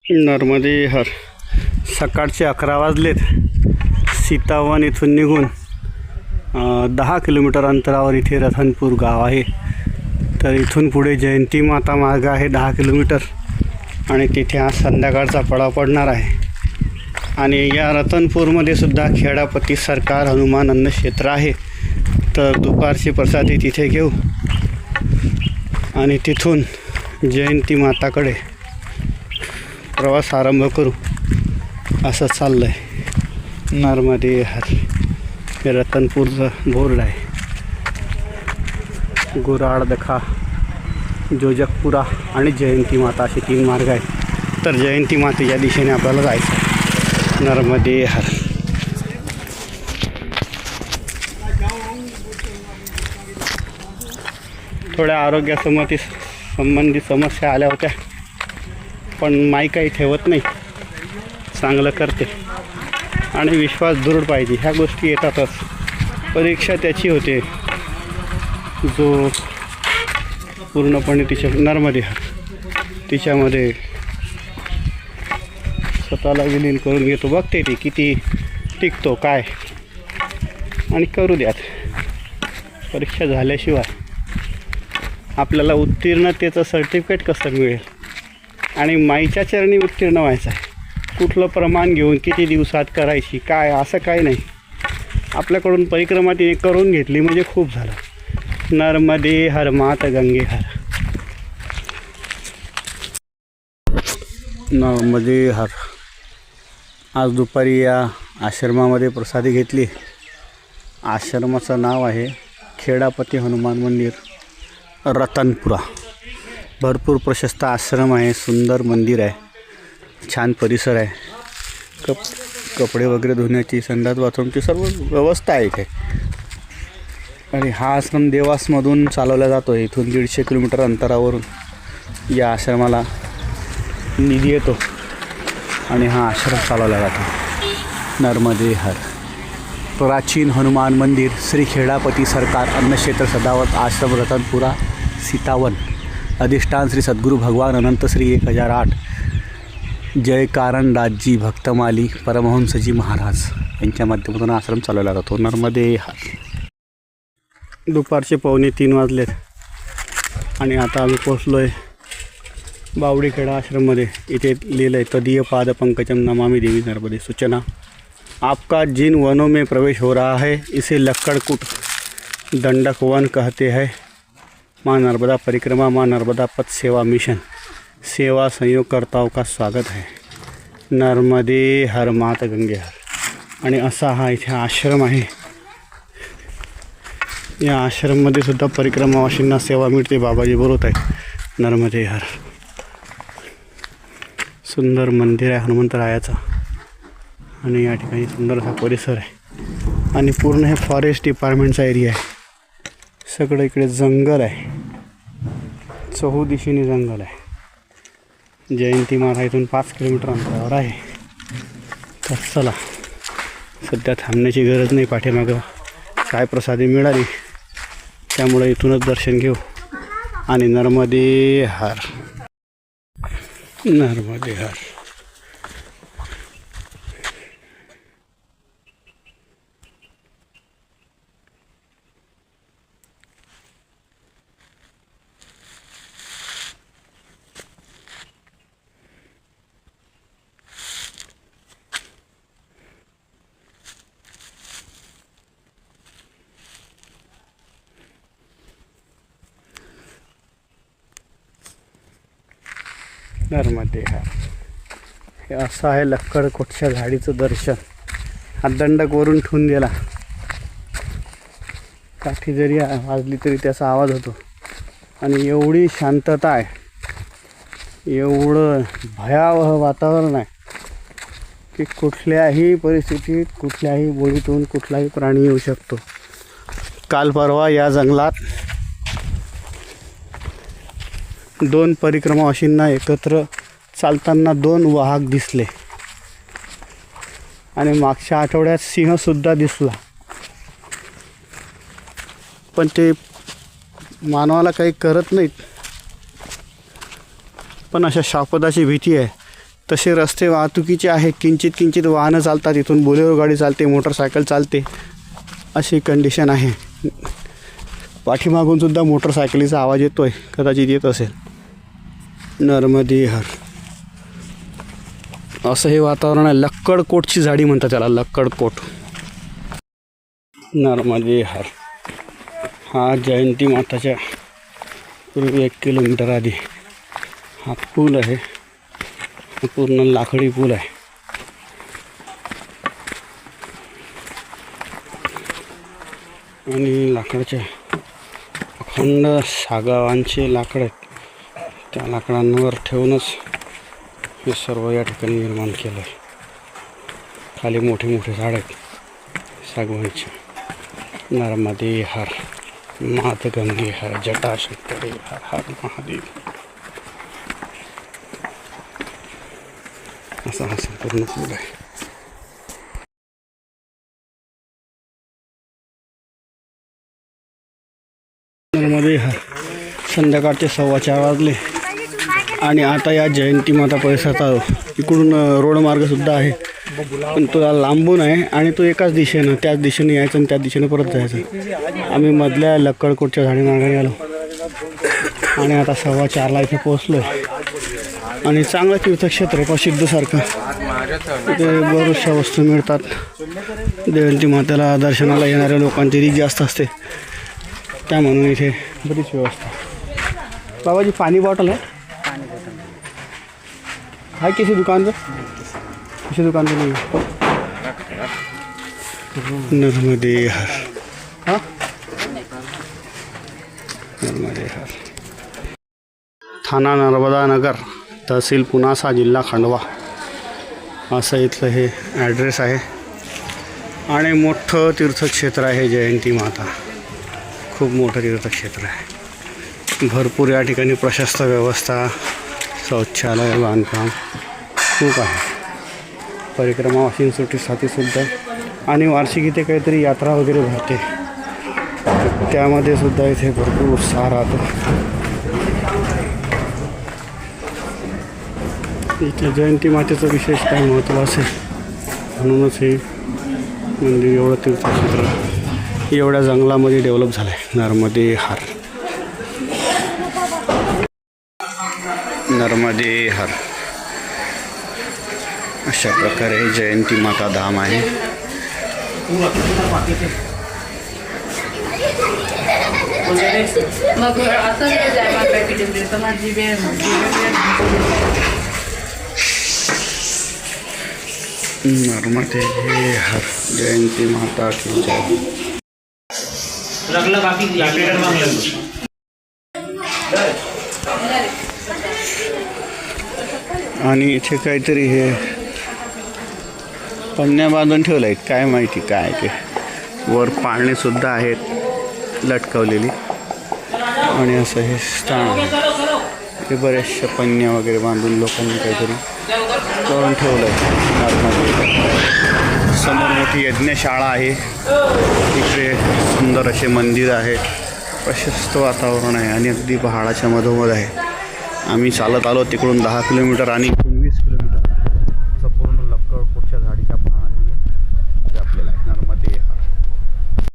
नर्मदे हर सकाळचे 11 वाजलेत. सीतावन इथून निघून 10 किलोमीटर अंतरावर इथे रतनपूर गाव आहे. तर इथून पुढे जयंती माता मार्ग आहे 10 किलोमीटर आणि तिथे आज संध्याकाळचा पडाव पडणार आहे. आणि या रतनपूरमध्ये सुद्धा खेडापती सरकार हनुमान अन्न क्षेत्र आहे. तर दुपारची प्रसादी तिथे घेऊ आणि तिथून जयंती माताकडे प्रवास आरंभ करू असं चाललं आहे. नर्मदे हर हे रतनपूरचं बोर्ड आहे. गुराड दखा, जोजकपुरा आणि जयंती माता असे 3 मार्ग आहेत. तर जयंती मातेच्या दिशेने आपल्याला जायचं आहे. नर्मदे हर. थोड्या आरोग्यासंबंधी समस्या आल्या होत्या, पण माई काही ठेवत नाही, चांगलं करते आणि विश्वास दृढ पाहिजे. ह्या गोष्टी येतातच. परीक्षा त्याची होते जो पूर्णपणे नर्मदे तिच्यामध्ये स्वतःला विलीन करून घेतो. बघते ती किती टिकतो काय, आणि करू द्यात. परीक्षा झाल्याशिवाय आपल्याला उत्तीर्णतेचं सर्टिफिकेट कसं मिळेल आणि माईच्या चरणी उत्तीर्ण व्हायचं आहे. कुठलं प्रमाण घेऊन किती दिवसात करायची काय असं काही नाही. आपल्याकडून परिक्रमा तिने करून घेतली म्हणजे खूप झालं. नर्मदे हर मात गंगे हर. नर्मदे हर. आज दुपारी या आश्रमामध्ये प्रसादी घेतली. आश्रमाचं नाव आहे खेडापती हनुमान मंदिर रतनपुरा. भरपूर प्रशस्त आश्रम आहे, सुंदर मंदिर आहे, छान परिसर आहे. कपडे वगैरे धुण्याची, संडास बाथरूमची सर्व व्यवस्था आहे इथे. आणि हा आश्रम देवासमधून चालवला जातो. इथून 150 किलोमीटर अंतरावरून या आश्रमाला निधी येतो आणि हा आश्रम चालवला जातो. नर्मदे हर. प्राचीन हनुमान मंदिर श्री खेडापती सरकार अन्नक्षेत्र सदावत आश्रम रतनपुरा सीतावन. अधिष्ठान श्री सद्गुरू भगवान अनंत श्री 1008 जय कारण राजजी भक्तमाली परमहंसजी महाराज यांच्या माध्यमातून आश्रम चालवला जातो. नर्मदे हर. दुपारचे 2:45 वाजलेत आणि आता आम्ही पोचलो आहे बावडीखेडा आश्रममध्ये. इथे लिहिलं आहे तदीय पादपंकजम नमामि देवी नर्मदे. सूचना: आपका जिन वनों में प्रवेश हो रहा है इसे लक्कड़कूट दंडक वन कहते हैं. माँ नर्मदा परिक्रमा, माँ नर्मदा पथ सेवा मिशन सेवा संयोगकर्ताओं का स्वागत है. नर्मदे हर मात गंगे हर. आणि असा हा इथे आश्रम आहे. या आश्रममध्ये सुद्धा परिक्रमावासींना सेवा मिळते. बाबाजी बोलत आहे. नर्मदे हर. सुंदर मंदिर आहे हनुमंतरायाचं आणि या ठिकाणी सुंदर असा परिसर आहे. आणि पूर्ण हे फॉरेस्ट डिपार्टमेंटचा एरिया आहे. सगळं इकडे जंगल आहे, चहूदिशेने जंगल आहे. जयंती माता इथून 5 किलोमीटर अंतरावर आहे. तर चला, सध्या थांबण्याची गरज नाही. पाठीमागं काय प्रसादी मिळाली त्यामुळे इथूनच दर्शन घेऊ आणि नर्मदे हर. नर्मदे हर. नर्मदे हर. हे असं आहे लक्कड़कोटच्या झाडीचं दर्शन. हा दंडक वरून ठेवून गेला. काठी जरी वाजली तरी त्याचा आवाज होतो. आणि एवढी शांतता आहे, एवढं भयावह वातावरण आहे की कुठल्याही परिस्थितीत कुठल्याही बोलीतून कुठलाही प्राणी येऊ शकतो. काल परवा या जंगलात 2 परिक्रमावासींना एकत्र चालताना 2 वाहक दिसले आणि मागच्या आठवड्यात सिंहसुद्धा दिसला. पण ते मानवाला काही करत नाहीत. पण अशा शापदाची भीती आहे तसे रस्ते वाहतुकीचे आहेत, किंचित वाहनं चालतात, इथून बोलेरो गाडी चालते, मोटरसायकल चालते, अशी कंडिशन आहे. पाठीमागून सुद्धा मोटरसायकलीचा आवाज येतोय, कदाचित येत असेल. नर्मदे हर असं हे वातावरण आहे. लक्कडकोटची झाडी म्हणतात त्याला, लक्कडकोट. नर्मदे हर हा जयंती माताच्या पूर्वी 1 किलोमीटर आधी हा पूल आहे. पूर्ण लाकडी पूल आहे. आणि लाकडाच्या अखंड सागवांचे लाकड आहेत. त्या लाकडांवर ठेवूनच हे सर्व या ठिकाणी निर्माण केलं आहे. खाली मोठे मोठे झाड आहेत सागवांचे. नर्मदे हर मात गंगे हर जटाशंकरे हर हर महादेव असा हा संपूर्ण पूल आहे. नर्मदे हर संध्याकाळचे 4:15 वाजले आणि आता या जयंती माता परिसरात इकडून रोड मार्गसुद्धा आहे, पण तो लांबून आहे आणि तो एकाच दिशेनं, त्याच दिशेने यायचं आणि त्याच दिशेने परत जायचं. आम्ही मधल्या लक्कडकोटच्या झाडी मार्गाने आलो आणि आता 4:15ला इथे पोहोचलो आहे. आणि चांगलं तीर्थक्षेत्र आहे, प्रसिद्धसारखं. इथे बऱ्याचशा वस्तू मिळतात. जयंती मातेला दर्शनाला येणाऱ्या लोकांची रीत जास्त असते, त्या म्हणून इथे बरीच व्यवस्था. बाबाजी पानी बॉटल है? है किसी दुकान पे? किसी दुकान पे नहीं है. नर्मदे हर. हाँ नर्मदे हर. थाना नर्मदा नगर, तहसील पुनासा, जिल्हा खंडवा असं इथलं हे ॲड्रेस आहे. आणि मोठं तीर्थक्षेत्र आहे जयंती माता. खूप मोठं तीर्थक्षेत्र आहे. भरपूर या ठिकाणी प्रशस्त व्यवस्था, शौचालय, बांधकाम खूप आहे. परिक्रमा वाशिंसाठी सुद्धा. आणि वार्षिक इथे काहीतरी यात्रा वगैरे भरते, त्यामध्ये सुद्धा इथे भरपूर उत्साह राहतो. इथे जयंती मातेचं विशेष काय महत्त्व असेल म्हणूनच हे मंदिर एवढं तीर्थक्षेत्र एवढ्या जंगलामध्ये डेव्हलप झालं आहे. नर्मदे हर. नर्मदे हर अशा प्रकारे जयंती माता धाम आहे. नर्मदे हर जयंती माता की जय. आणि इथे काहीतरी हे पन्न्या बांधून ठेवलं आहे, काय माहिती काय ते. वर पाळणे सुद्धा आहेत लटकवलेली. आणि असं हे स्थान आहे. ते बऱ्याचशा पन्न्या वगैरे बांधून लोकांनी काहीतरी करून ठेवलं आहे. समोर मोठी यज्ञशाळा आहे. इकडे सुंदर असे मंदिर आहे. प्रशस्त वातावरण आहे आणि अगदी पहाडाच्या मधोमध आहे. आम्ही चालत आलो तिकडून 10 किलोमीटर आणि